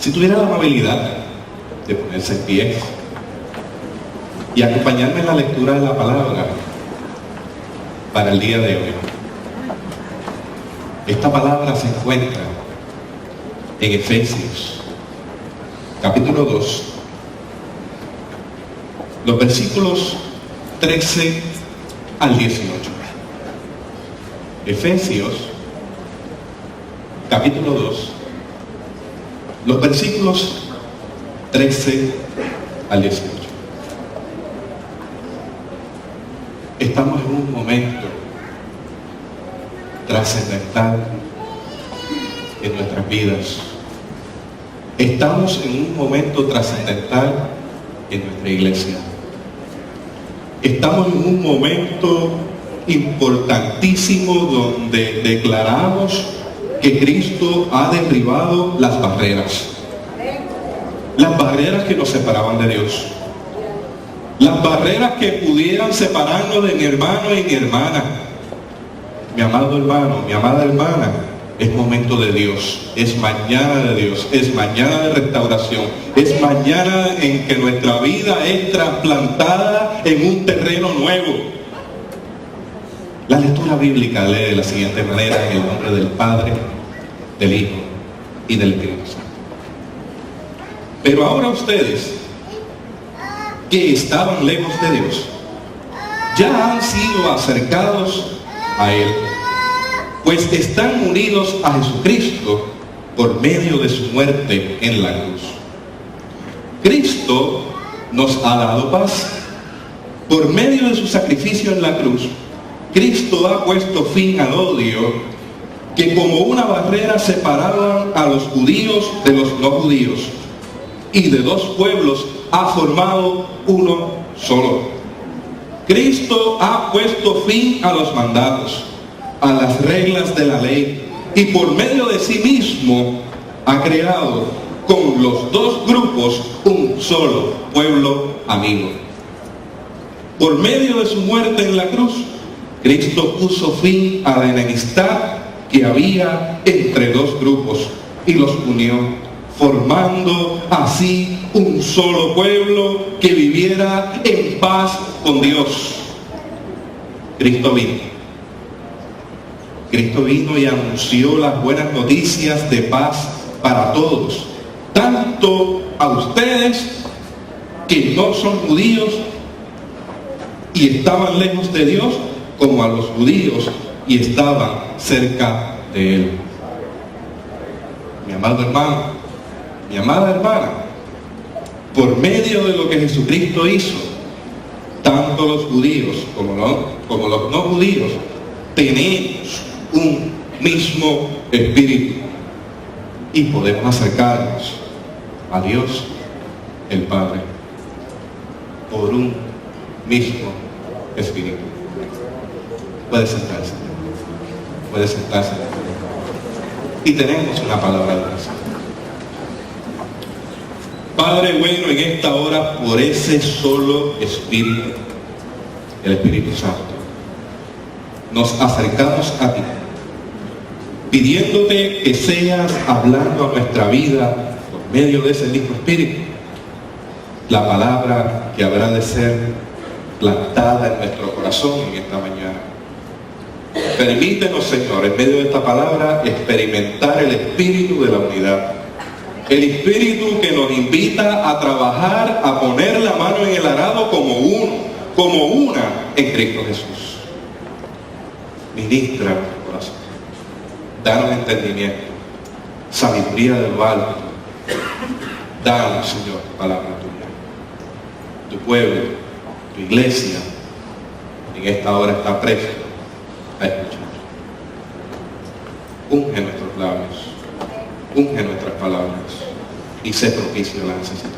Si tuviera la amabilidad de ponerse en pie y acompañarme en la lectura de la palabra para el día de hoy. Esta palabra se encuentra en Efesios, capítulo 2, los versículos 13 al 18. Efesios, capítulo 2, los versículos 13 al 18. Estamos en un momento trascendental en nuestras vidas. Estamos en un momento trascendental en nuestra iglesia. Estamos en un momento importantísimo donde declaramos que Cristo ha derribado las barreras que nos separaban de Dios, las barreras que pudieran separarnos de mi hermano y mi hermana. Mi amado hermano, mi amada hermana, es momento de Dios, es mañana de Dios, es mañana de restauración, es mañana en que nuestra vida es trasplantada en un terreno nuevo. La lectura bíblica lee de la siguiente manera: en el nombre del Padre, del Hijo y del Espíritu Santo. Pero ahora ustedes, que estaban lejos de Dios, ya han sido acercados a Él, pues están unidos a Jesucristo por medio de su muerte en la cruz. Cristo nos ha dado paz. Por medio de su sacrificio en la cruz, Cristo ha puesto fin al odio que como una barrera separaban a los judíos de los no judíos, y de dos pueblos ha formado uno solo. Cristo ha puesto fin a los mandatos, a las reglas de la ley, y por medio de sí mismo ha creado con los dos grupos un solo pueblo amigo. Por medio de su muerte en la cruz, Cristo puso fin a la enemistad que había entre dos grupos y los unió, formando así un solo pueblo que viviera en paz con Dios. Cristo vino y anunció las buenas noticias de paz para todos, tanto a ustedes que no son judíos y estaban lejos de Dios, como a los judíos y estaban cerca de Él. Mi amado hermano, mi amada hermana, por medio de lo que Jesucristo hizo, tanto los judíos como los no judíos tenemos un mismo espíritu y podemos acercarnos a Dios el Padre por un mismo espíritu. Puede sentarse. Y tenemos una palabra de oración. Padre bueno, en esta hora, por ese solo Espíritu, el Espíritu Santo, nos acercamos a ti, pidiéndote que seas hablando a nuestra vida por medio de ese mismo Espíritu, la palabra que habrá de ser plantada en nuestro corazón en esta mañana. Permítenos, Señor, en medio de esta palabra, experimentar el espíritu de la unidad. El espíritu que nos invita a trabajar, a poner la mano en el arado como uno, como una en Cristo Jesús. Ministra nuestro corazón. Danos entendimiento, sabiduría de lo alto. Danos, Señor, palabra tuya. Tu pueblo, tu iglesia, en esta hora está presto a escuchar. Unge nuestros labios, unge nuestras palabras y sé propicio a la necesidad.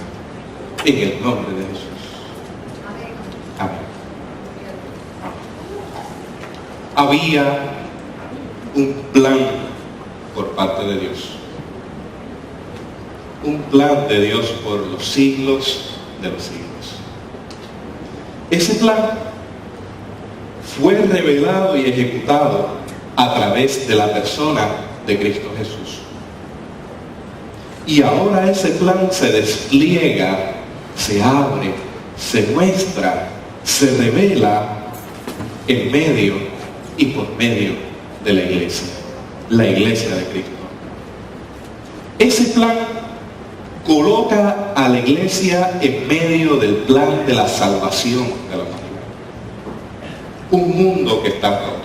En el nombre de Jesús. Amén. Había un plan por parte de Dios. Un plan de Dios por los siglos de los siglos. Ese plan fue revelado y ejecutado a través de la persona de Cristo Jesús. Y ahora ese plan se despliega, se abre, se muestra, se revela en medio y por medio de la iglesia de Cristo. Ese plan coloca a la iglesia en medio del plan de la salvación de la humanidad. Un mundo que está roto,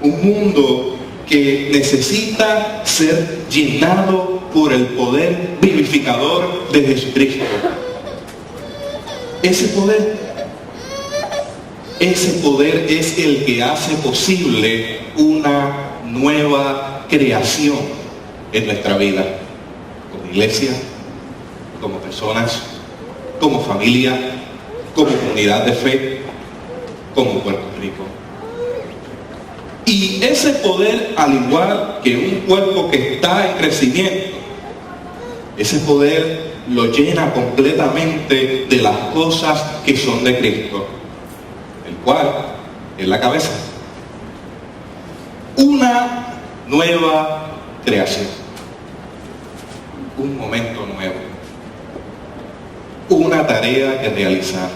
un mundo que necesita ser llenado por el poder vivificador de Jesucristo. Ese poder es el que hace posible una nueva creación en nuestra vida, como iglesia, como personas, como familia, como comunidad de fe, como Puerto Rico. Y ese poder, al igual que un cuerpo que está en crecimiento, ese poder lo llena completamente de las cosas que son de Cristo, el cual es la cabeza. Una nueva creación, un momento nuevo, una tarea que realizar,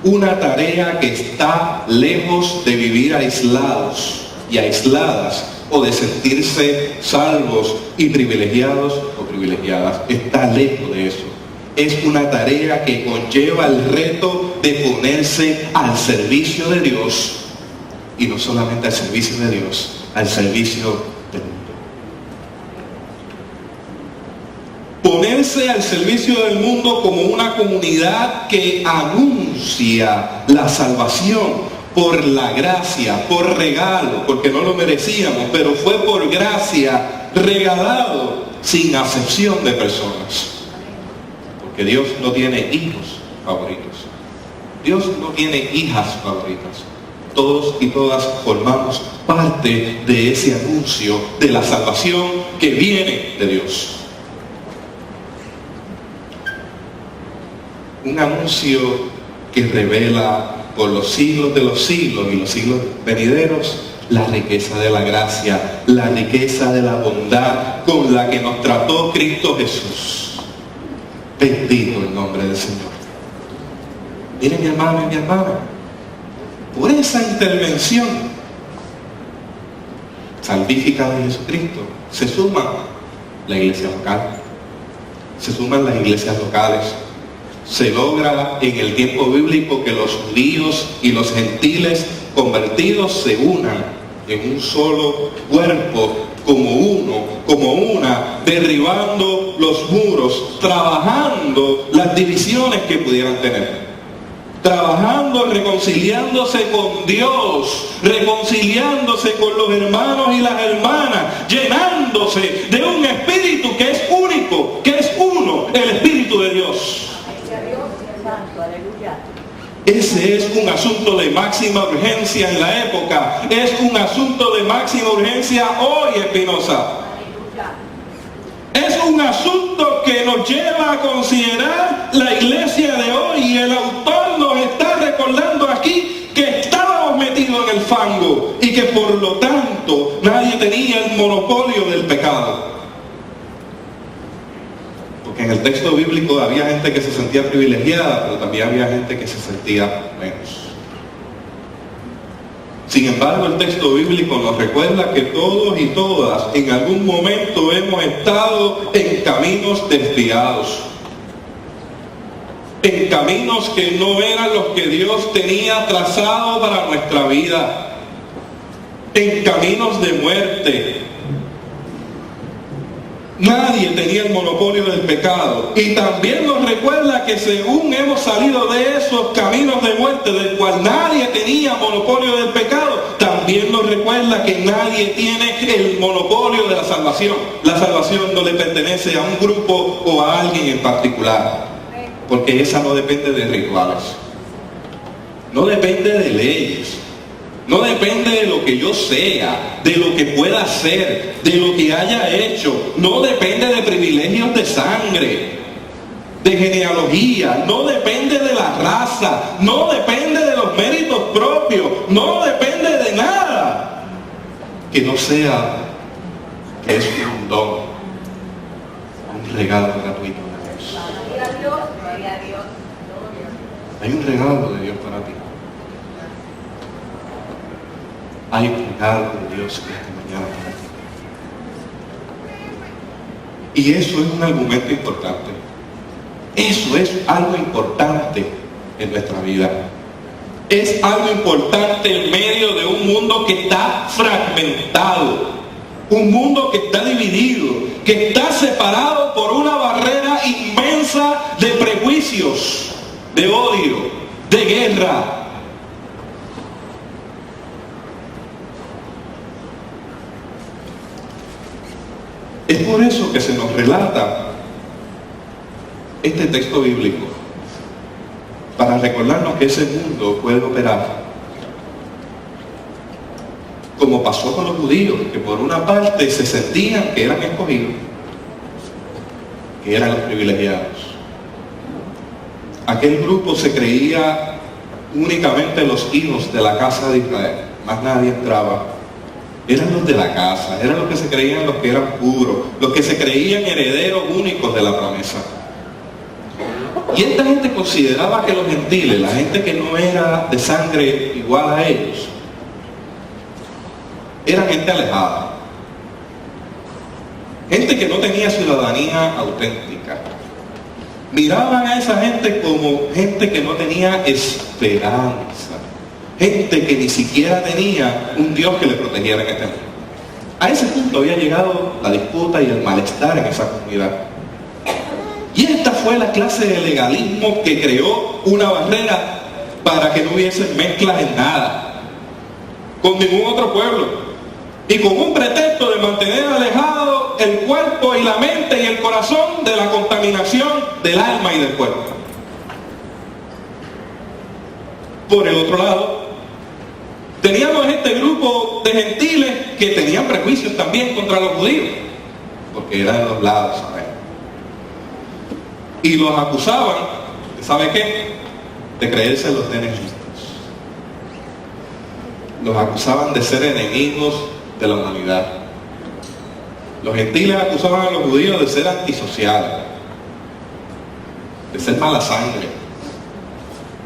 una tarea que está lejos de vivir aislados y aisladas, o de sentirse salvos y privilegiados o privilegiadas. Está lejos de eso. Es una tarea que conlleva el reto de ponerse al servicio de Dios, y no solamente al servicio de Dios, al servicio del mundo. Ponerse al servicio del mundo como una comunidad que anuncia la salvación por la gracia, por regalo, porque no lo merecíamos, pero fue por gracia regalado sin acepción de personas. Porque Dios no tiene hijos favoritos. Dios no tiene hijas favoritas. Todos y todas formamos parte de ese anuncio de la salvación que viene de Dios. Un anuncio que revela por los siglos de los siglos y los siglos venideros la riqueza de la gracia, la riqueza de la bondad con la que nos trató Cristo Jesús. Bendito el nombre del Señor. Miren, mi hermano y mi hermana, por esa intervención salvífica de Jesucristo se suma la iglesia local, se suman las iglesias locales. Se logra en el tiempo bíblico que los judíos y los gentiles convertidos se unan en un solo cuerpo, como uno, como una, derribando los muros, trabajando las divisiones que pudieran tener, trabajando, reconciliándose con Dios, reconciliándose con los hermanos y las hermanas, llenándose de un espíritu que es único, que es uno, el Espíritu de Dios. Ese es un asunto de máxima urgencia en la época. Es un asunto de máxima urgencia hoy, Espinosa. Es un asunto que nos lleva a considerar la iglesia de hoy. Y el autor nos está recordando aquí que estábamos metidos en el fango y que por lo tanto nadie tenía el monopolio del pecado. En el texto bíblico había gente que se sentía privilegiada, pero también había gente que se sentía menos. Sin embargo, el texto bíblico nos recuerda que todos y todas en algún momento hemos estado en caminos desviados, en caminos que no eran los que Dios tenía trazado para nuestra vida, en caminos de muerte. Nadie tenía el monopolio del pecado. Y también nos recuerda que según hemos salido de esos caminos de muerte, del cual nadie tenía monopolio del pecado, también nos recuerda que nadie tiene el monopolio de la salvación. La salvación no le pertenece a un grupo o a alguien en particular, porque esa no depende de rituales, no depende de leyes, no depende de lo que yo sea, de lo que pueda hacer, de lo que haya hecho. No depende de privilegios de sangre, de genealogía. No depende de la raza. No depende de los méritos propios. No depende de nada que no sea que es un don regalo gratuito de Dios. Hay un regalo de Dios para ti. Hay un regalo de Dios esta mañana para ti. Y eso es un argumento importante. Eso es algo importante en nuestra vida. Es algo importante en medio de un mundo que está fragmentado, un mundo que está dividido, que está separado por una barrera inmensa de prejuicios, de odio, de guerra. Es por eso que se nos relata este texto bíblico, para recordarnos que ese mundo puede operar como pasó con los judíos, que por una parte se sentían que eran escogidos, que eran los privilegiados. Aquel grupo se creía únicamente los hijos de la casa de Israel, más nadie entraba. Eran los de la casa, eran los que se creían los que eran puros, los que se creían herederos únicos de la promesa. Y esta gente consideraba que los gentiles, la gente que no era de sangre igual a ellos, eran gente alejada, gente que no tenía ciudadanía auténtica. Miraban a esa gente como gente que no tenía esperanza, gente que ni siquiera tenía un Dios que le protegiera en este mundo. A ese punto había llegado la disputa y el malestar en esa comunidad. Y esta fue la clase de legalismo que creó una barrera para que no hubiese mezclas en nada con ningún otro pueblo, y con un pretexto de mantener alejado el cuerpo y la mente y el corazón de la contaminación del alma y del cuerpo. Por el otro lado, teníamos este grupo de gentiles que tenían prejuicios también contra los judíos, porque eran de los lados, ¿sabes? Y los acusaban, ¿sabe qué? De creerse los enemigos. Los acusaban de ser enemigos de la humanidad. Los gentiles acusaban a los judíos de ser antisociales, de ser mala sangre,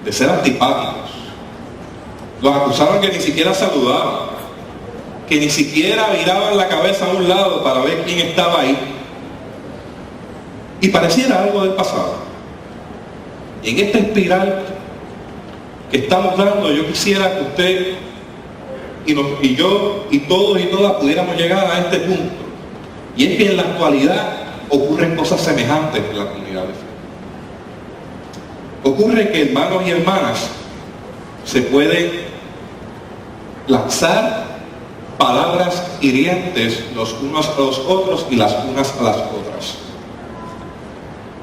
de ser antipáticos. Los acusaban que ni siquiera saludaban, que ni siquiera viraban la cabeza a un lado para ver quién estaba ahí. Y pareciera algo del pasado. Y en esta espiral que estamos dando, yo quisiera que usted y yo y todos y todas pudiéramos llegar a este punto. Y es que en la actualidad ocurren cosas semejantes en la comunidad de fe. Ocurre que hermanos y hermanas se pueden lanzar palabras hirientes los unos a los otros y las unas a las otras.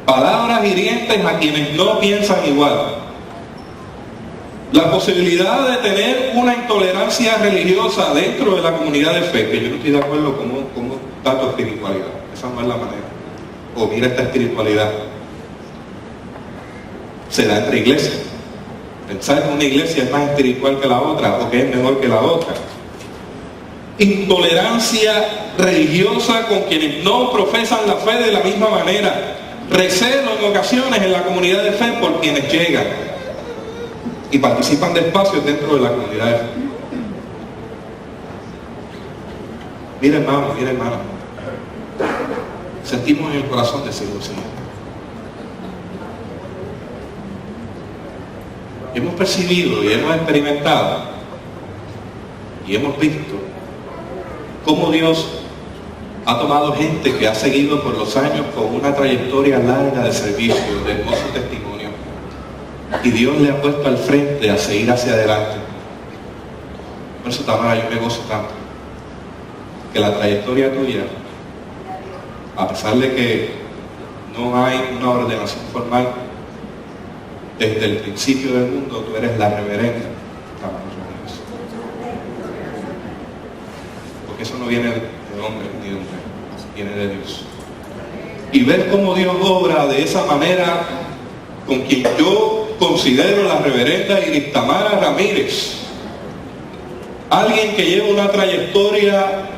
Palabras hirientes a quienes no piensan igual. La posibilidad de tener una intolerancia religiosa dentro de la comunidad de fe, que yo no estoy de acuerdo con tanto espiritualidad. Esa no es la manera. O mira esta espiritualidad. Se da entre iglesias. Pensar que una iglesia es más espiritual que la otra o que es mejor que la otra. Intolerancia religiosa con quienes no profesan la fe de la misma manera. Recelo en ocasiones en la comunidad de fe por quienes llegan y participan de espacios dentro de la comunidad de fe. Mira hermano, sentimos en el corazón decirlo así. Hemos percibido y hemos experimentado y hemos visto cómo Dios ha tomado gente que ha seguido por los años con una trayectoria larga de servicio, de hermoso testimonio, y Dios le ha puesto al frente a seguir hacia adelante. Por eso, Tamara, yo me gozo tanto que la trayectoria tuya, a pesar de que no hay una ordenación formal, desde el principio del mundo tú eres la reverenda Tamara Rodríguez. Porque eso no viene de hombre ni de mujer, viene de Dios. Y ver cómo Dios obra de esa manera con quien yo considero la reverenda Iris Tamara Ramírez, alguien que lleva una trayectoria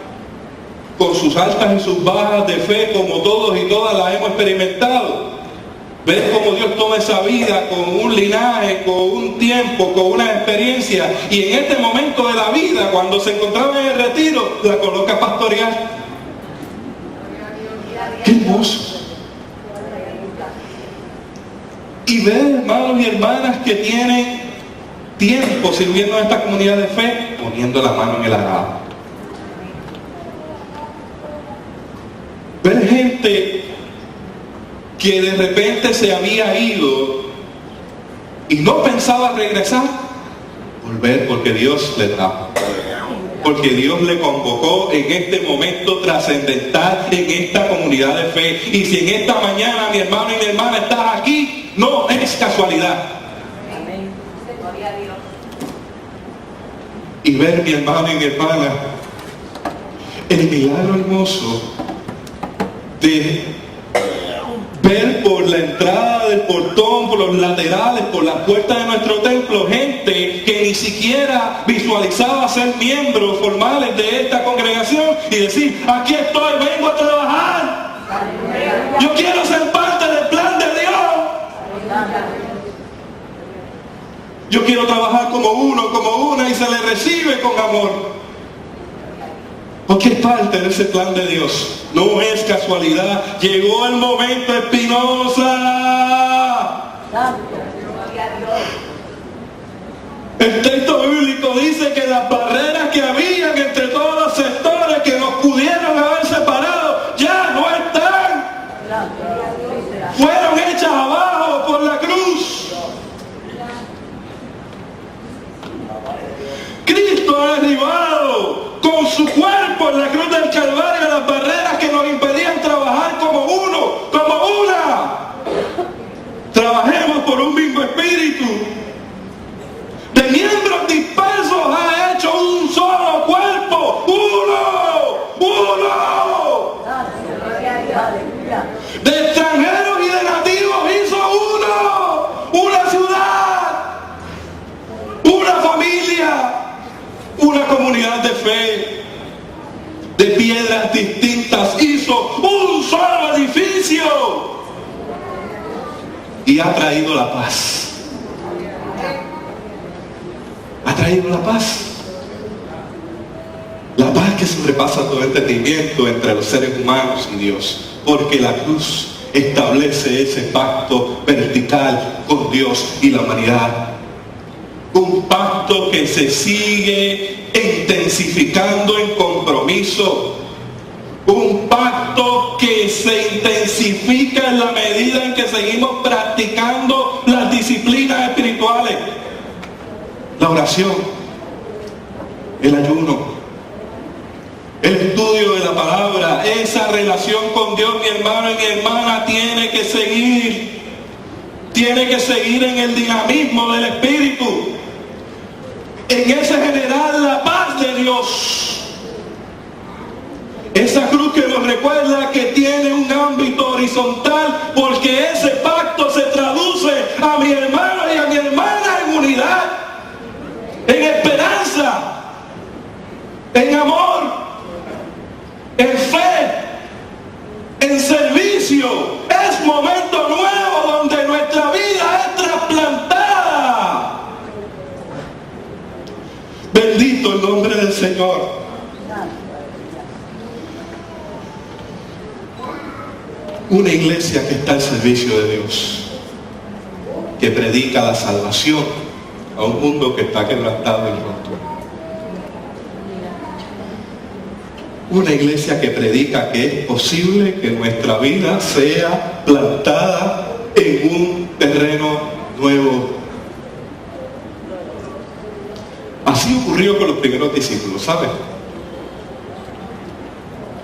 con sus altas y sus bajas de fe, como todos y todas la hemos experimentado. Ver cómo Dios toma esa vida con un linaje, con un tiempo, con una experiencia, y en este momento de la vida, cuando se encontraba en el retiro, la coloca a pastorear. ¡Qué hermoso! Y ver hermanos y hermanas que tienen tiempo sirviendo a esta comunidad de fe, poniendo la mano en el arado. Ver gente que de repente se había ido y no pensaba regresar, volver porque Dios le trajo. Porque Dios le convocó en este momento trascendental en esta comunidad de fe. Y si en esta mañana, mi hermano y mi hermana, estás aquí, no es casualidad. Amén. Gloria a Dios. Y ver, mi hermano y mi hermana, el milagro hermoso de ver por la entrada del portón, por los laterales, por las puertas de nuestro templo, gente que ni siquiera visualizaba ser miembros formales de esta congregación y decir, aquí estoy, vengo a trabajar. Yo quiero ser parte del plan de Dios. Yo quiero trabajar como uno, como una, y se le recibe con amor. Porque es parte de ese plan de Dios. No es casualidad. Llegó el momento, Espinosa. El texto bíblico dice que las barreras que habían entre todos los sectores que nos pudieron haber separado ya no están. Fueron hechas abajo por la cruz. Cristo ha derribado con su cuerpo en la cruz del Calvario las barreras que nos impedían trabajar como uno, como una. Trabajemos por un mismo espíritu. De miembros dispersos ha hecho un solo cuerpo. ¡Uno! De extranjeros y de nativos hizo uno. Una ciudad. Una familia. Una comunidad de fe, de piedras distintas, hizo un solo edificio y ha traído la paz. Ha traído la paz. La paz que sobrepasa todo entendimiento entre los seres humanos y Dios, porque la cruz establece ese pacto vertical con Dios y la humanidad. Un pacto que se sigue intensificando en compromiso. Un pacto que se intensifica en la medida en que seguimos practicando las disciplinas espirituales. La oración, el ayuno, el estudio de la palabra, esa relación con Dios, mi hermano y mi hermana, tiene que seguir. Tiene que seguir en el dinamismo del Espíritu. En ese generar la paz de Dios. Esa cruz que nos recuerda que tiene un ámbito horizontal, porque ese pacto se traduce a mi hermano y a mi hermana en unidad, en esperanza, en amor, en fe, en servicio. Es momento nuevo donde nuestra vida es trasplantada. Bendito el nombre del Señor. Una iglesia que está al servicio de Dios, que predica la salvación a un mundo que está quebrantado y roto. Una iglesia que predica que es posible que nuestra vida sea plantada en un terreno nuevo. Así ocurrió con los primeros discípulos, ¿saben?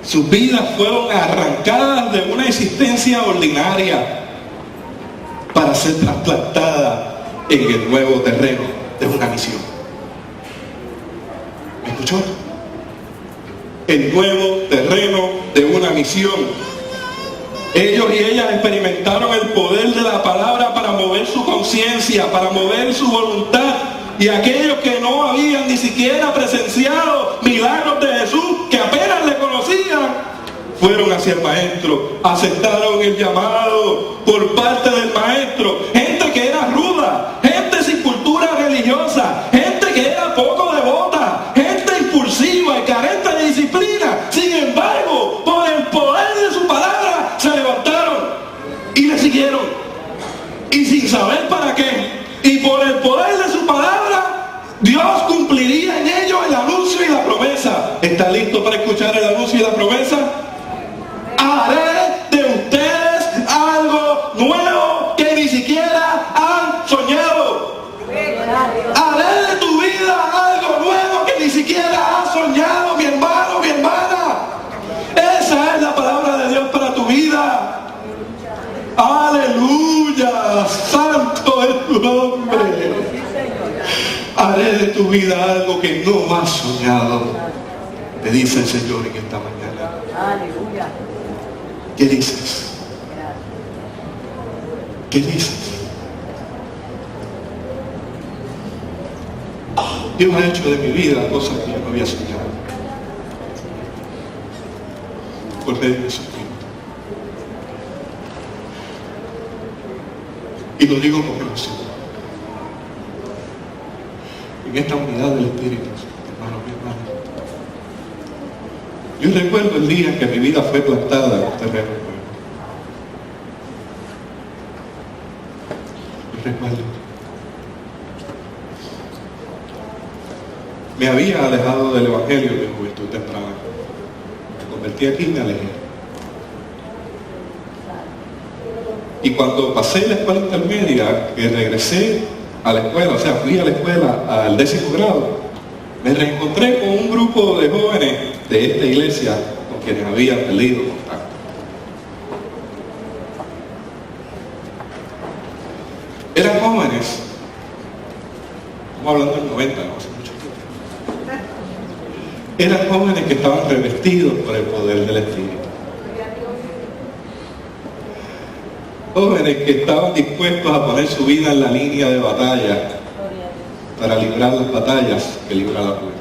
Sus vidas fueron arrancadas de una existencia ordinaria para ser trasplantadas en el nuevo terreno de una misión. ¿Me escuchó? El nuevo terreno de una misión. Ellos y ellas experimentaron el poder de la palabra para mover su conciencia, para mover su voluntad. Y aquellos que no habían ni siquiera presenciado milagros de Jesús, que apenas le conocían, fueron hacia el maestro, aceptaron el llamado por parte del maestro. Gente que era ruda, gente sin cultura religiosa, gente que era poco devota, gente impulsiva y carente de disciplina. Sin embargo, por el poder de su palabra se levantaron y le siguieron, y sin saber para qué, y por el poder de su palabra Dios cumpliría en ellos el anuncio y la promesa. ¿Está listo para escuchar el anuncio y la promesa? Haré de ustedes algo nuevo que ni siquiera han soñado. Haré de tu vida algo nuevo que ni siquiera has soñado, mi hermano, mi hermana. Esa es la palabra de Dios para tu vida. Aleluya, santo es tu nombre. Haré de tu vida algo que no has soñado, te dice el Señor en esta mañana. Aleluya. ¿Qué dices? ¿Qué dices? Dios ha hecho de mi vida cosas que yo no había soñado por medio de su Espíritu. Y lo digo con emoción. En esta unidad del Espíritu, hermano, mi hermano. Yo recuerdo el día en que mi vida fue plantada en un terreno nuevo. Yo recuerdo. Me había alejado del Evangelio en mi juventud temprana. Me convertí aquí y me alejé. Y cuando pasé la escuela intermedia, que regresé a la escuela, o sea, fui a la escuela al 10º grado, me reencontré con un grupo de jóvenes de esta iglesia con quienes había perdido contacto. Eran jóvenes, estamos hablando del 90, no hace mucho tiempo. Eran jóvenes que estaban revestidos por el poder del Espíritu. Jóvenes que estaban dispuestos a poner su vida en la línea de batalla para librar las batallas que libra la juventud.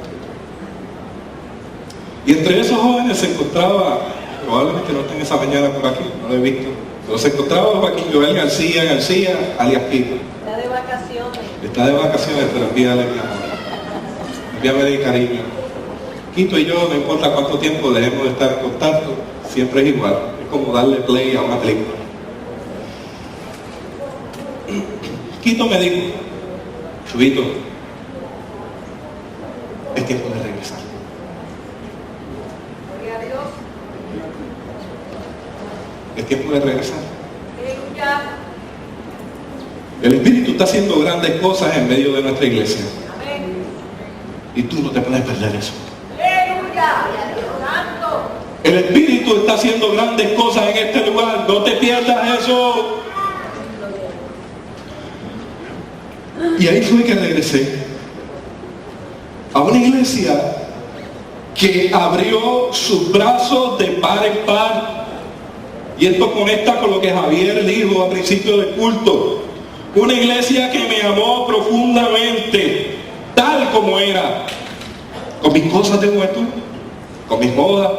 Y entre esos jóvenes se encontraba, probablemente no estén esa mañana por aquí, no lo he visto, pero se encontraba Joaquín Joel García, alias Quito. Está de vacaciones. Está de vacaciones, pero envíale mi amor. Envíame mi cariño. Quito y yo, no importa cuánto tiempo dejemos de estar en contacto, siempre es igual. Es como darle play a una película. Quito me dijo, Chubito, es tiempo de regresar. Gloria a Dios. Es tiempo de regresar. Aleluya. El Espíritu está haciendo grandes cosas en medio de nuestra iglesia. Amén. Y tú no te puedes perder eso. Aleluya. Dios santo. El Espíritu está haciendo grandes cosas en este lugar. No te pierdas eso. Y ahí fue que regresé a una iglesia que abrió sus brazos de par en par. Y esto conecta con lo que Javier dijo al principio del culto. Una iglesia que me amó profundamente, tal como era, con mis cosas de juventud, con mis modas,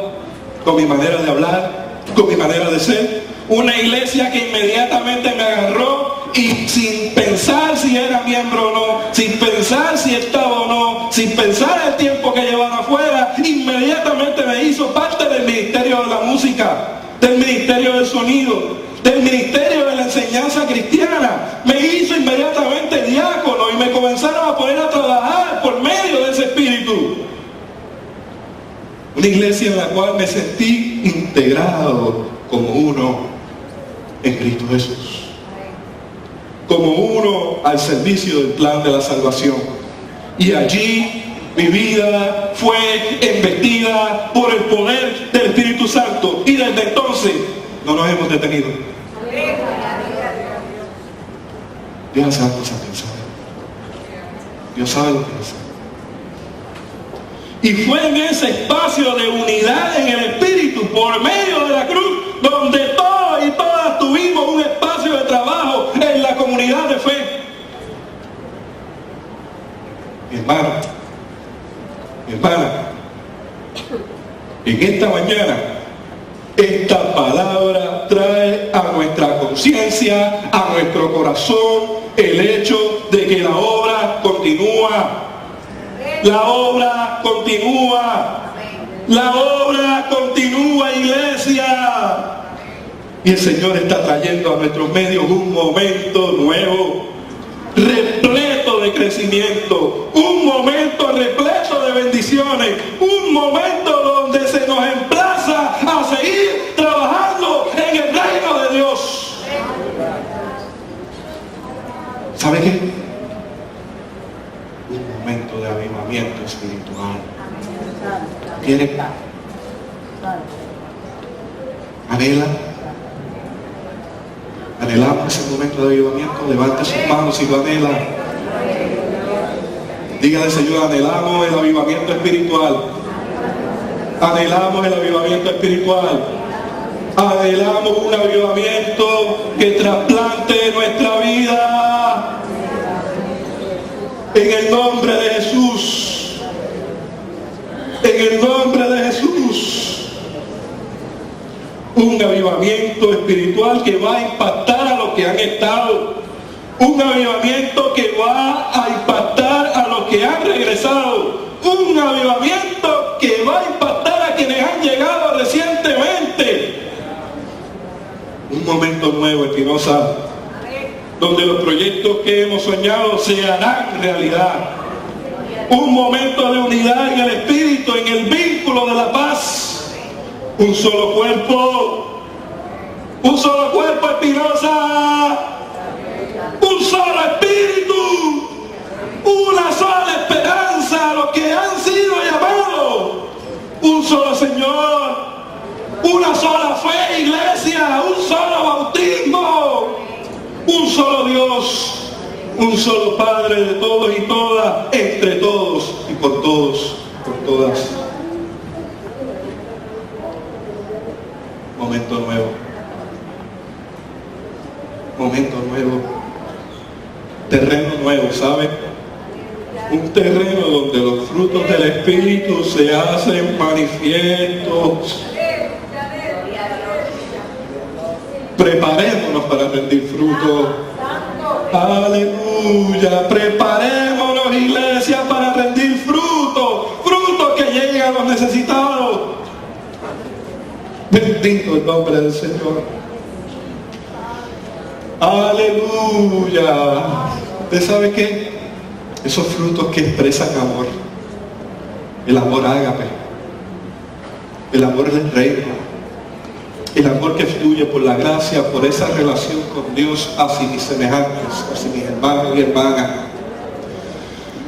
con mi manera de hablar, con mi manera de ser. Una iglesia que inmediatamente me agarró y sin pensar si era miembro o no, sin pensar si estaba o no, sin pensar el tiempo que llevaba afuera, inmediatamente me hizo parte del ministerio de la música, del ministerio del sonido, del ministerio de la enseñanza cristiana. Me hizo inmediatamente diácono y me comenzaron a poner a trabajar por medio de ese espíritu. Una iglesia en la cual me sentí integrado como uno en Cristo Jesús, como uno al servicio del plan de la salvación. Y allí mi vida fue embestida por el poder del Espíritu Santo, y desde entonces no nos hemos detenido. Dios hace algo a pensar. Dios sabe lo que hace. Y fue en ese espacio de unidad en el Espíritu, por medio de la cruz, donde todos y todas tuvimos un espacio de trabajo en la comunidad de fe. Mi hermano, mi hermana, en esta mañana, el trae a nuestra conciencia, a nuestro corazón, el hecho de que la obra continúa. La obra continúa. La obra continúa, iglesia. Y el Señor está trayendo a nuestros medios un momento nuevo, repleto de crecimiento, un momento repleto de bendiciones, un momento donde se nos emplaza a seguir trabajando en el reino de Dios. ¿Sabe qué? Un momento de avivamiento espiritual. ¿Quiere? ¿Anhela? ¿Anhelamos ese momento de avivamiento? Levante sus manos y lo anhela. Dígale, Señor, anhelamos el avivamiento espiritual. Anhelamos el avivamiento espiritual. Anhelamos un avivamiento que trasplante nuestra vida. En el nombre de Jesús. En el nombre de Jesús. Un avivamiento espiritual que va a impactar a los que han estado. Un avivamiento que va a impactar a los que han regresado. Un avivamiento que va a impactar a quienes han llegado recientemente. Un momento nuevo, Espinosa, donde los proyectos que hemos soñado se harán realidad. Un momento de unidad en el espíritu, en el vínculo de la paz. Un solo cuerpo, Espinosa, un solo espíritu, una sola esperanza a los que han sido llamados, un solo Señor, una sola fe, iglesia, un solo bautismo, un solo Dios, un solo Padre de todos y todas, entre todos y por todos, por todas. Momento nuevo. Momento nuevo. Terreno nuevo, ¿sabe? Un terreno donde los frutos del Espíritu se hacen manifiestos. Preparémonos para rendir fruto. Aleluya. Preparémonos, iglesia, para rendir fruto. Frutos que lleguen a los necesitados. Bendito el nombre del Señor. Aleluya. ¿Usted sabe qué? Esos frutos que expresan amor. El amor ágape. El amor del reino. El amor que fluye por la gracia, por esa relación con Dios hacia mis semejantes, hacia mis hermanos y hermanas.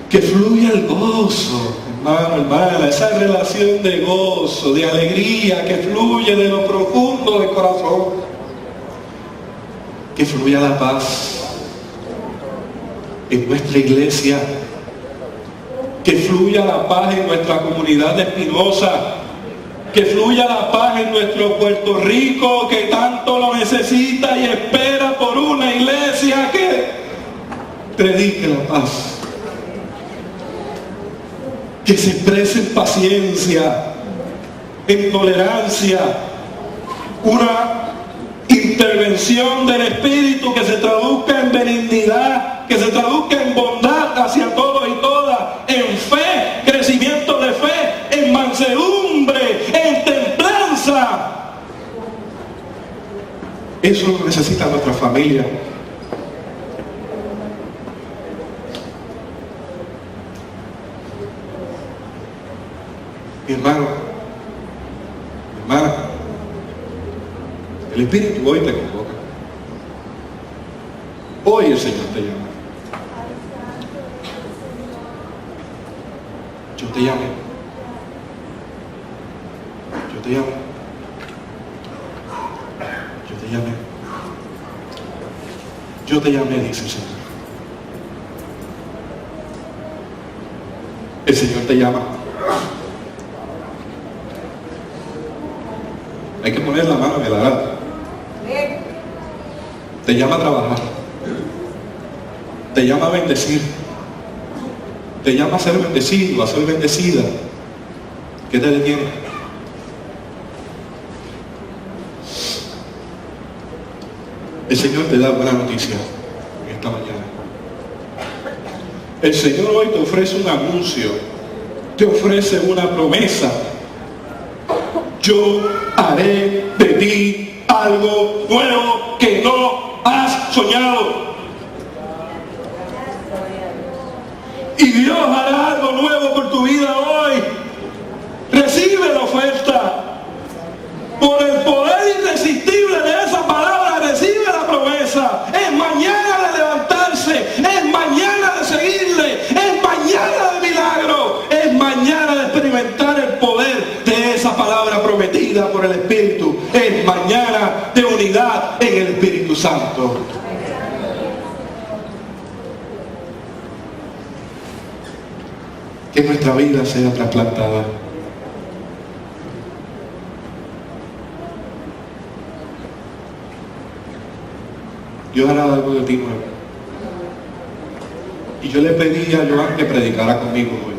Que fluya el gozo, hermano, hermana, esa relación de gozo, de alegría que fluye de lo profundo del corazón. Que fluya la paz en nuestra iglesia. Que fluya la paz en nuestra comunidad de Espinosa. Que fluya la paz en nuestro Puerto Rico, que tanto lo necesita y espera por una iglesia que predique la paz. Que se exprese en paciencia, en tolerancia, una intervención del Espíritu que se traduzca en benignidad, que se traduzca en bondad hacia todos y todas, en fe, crecimiento de fe, en mansedumbre, en templanza. Eso lo necesita nuestra familia. Mi hermano, mi hermana, el Espíritu hoy te convoca. Hoy el Señor te llama. Yo te llamo. Yo te llamo. Yo te llamé. Yo te llamé, dice el Señor. El Señor te llama. Hay que poner la mano en el arado. Te llama a trabajar. Te llama a bendecir. Te llama a ser bendecido, a ser bendecida. ¿Qué te detiene? El Señor te da buena noticia en esta mañana. El Señor hoy te ofrece un anuncio, te ofrece una promesa. Yo haré de ti algo nuevo que no has soñado. Y Dios hará algo nuevo por tu vida hoy. Recibe la oferta. Por el poder irresistible de esa palabra, recibe la promesa. Es mañana de levantarse, es mañana de seguirle, es mañana de milagro, es mañana de experimentar el poder de esa palabra prometida por el Espíritu. Es mañana de unidad en el Espíritu Santo. Que nuestra vida sea trasplantada. Dios hará algo de ti nuevo. Y yo le pedí a Joan que predicara conmigo hoy.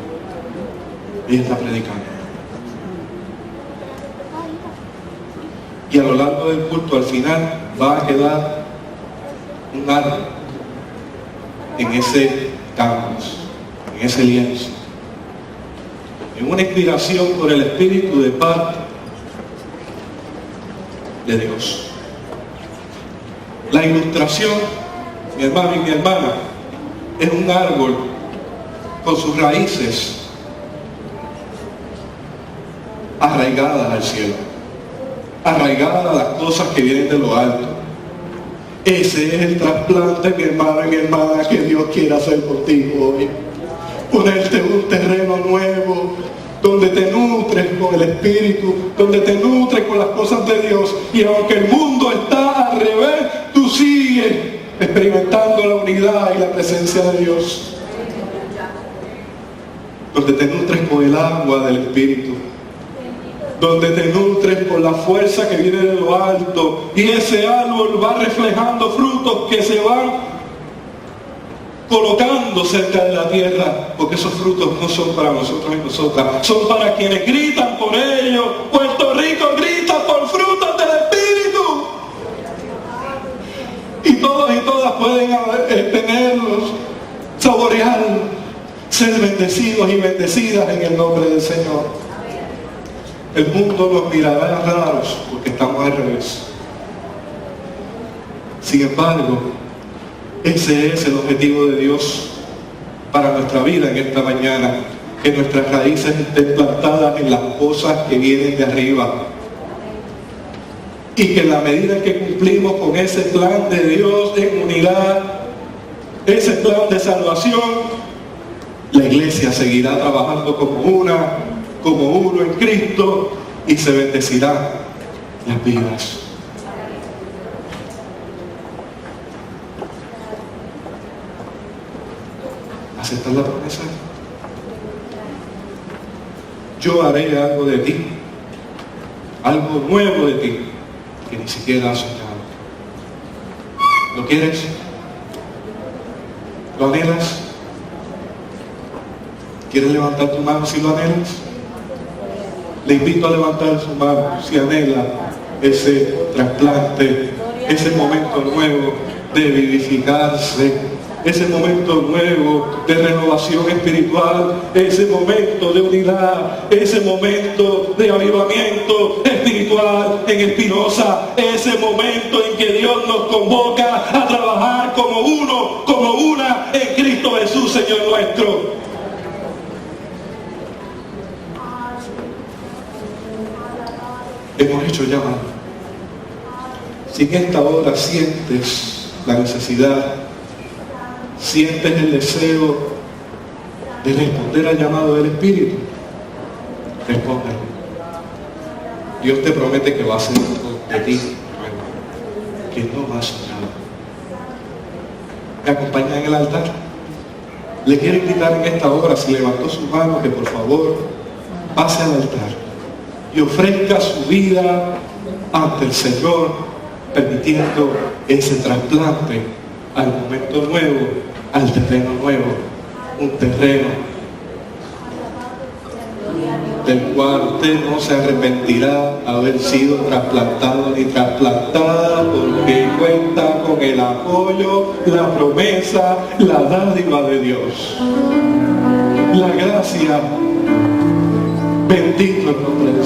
Ella está predicando. Y a lo largo del culto, al final, va a quedar un árbol en ese canvas, en ese lienzo, en una inspiración por el Espíritu de parte de Dios. La ilustración, mi hermano y mi hermana, es un árbol con sus raíces arraigadas al cielo, arraigadas a las cosas que vienen de lo alto. Ese es el trasplante, mi hermano y mi hermana, que Dios quiere hacer contigo hoy. Ponerte un terreno nuevo, donde te nutres con el Espíritu, donde te nutres con las cosas de Dios. Y aunque el mundo está al revés, tú sigues experimentando la unidad y la presencia de Dios. Donde te nutres con el agua del Espíritu, donde te nutres con la fuerza que viene de lo alto, y ese árbol va reflejando frutos que se van colocando cerca de la tierra, porque esos frutos no son para nosotros y nosotras, son para quienes gritan por ellos. Puerto Rico grita por frutos del Espíritu, y todos y todas pueden tenerlos, saborearlos, ser bendecidos y bendecidas en el nombre del Señor. El mundo nos mirará raros porque estamos al revés. Sin embargo, ese es el objetivo de Dios para nuestra vida en esta mañana, que nuestras raíces estén plantadas en las cosas que vienen de arriba, y que en la medida en que cumplimos con ese plan de Dios en unidad, ese plan de salvación, la iglesia seguirá trabajando como uno en Cristo, y se bendecirán las vidas. ¿Aceptas la promesa? Yo haré algo de ti, algo nuevo de ti, que ni siquiera has soñado. ¿Lo quieres? ¿Lo anhelas? ¿Quieres levantar tu mano si lo anhelas? Le invito a levantar su mano si anhela ese trasplante, ese momento nuevo de vivificarse, ese momento nuevo de renovación espiritual, ese momento de unidad, ese momento de avivamiento espiritual en Espinosa, ese momento en que Dios nos convoca a trabajar como uno, como una en Cristo Jesús, Señor nuestro. Hemos hecho llamado. Si en esta hora sientes la necesidad, sientes el deseo de responder al llamado del Espíritu, responde. Dios te promete que va a hacer algo de ti nuevo, que no has soñado. ¿Me acompaña en el altar? Le quiero invitar en esta hora, si levantó su mano, que por favor pase al altar y ofrezca su vida ante el Señor, permitiendo ese trasplante al momento nuevo, al terreno nuevo, un terreno del cual usted no se arrepentirá haber sido trasplantado ni trasplantada, porque cuenta con el apoyo, la promesa, la dádiva de Dios. La gracia, bendito el nombre de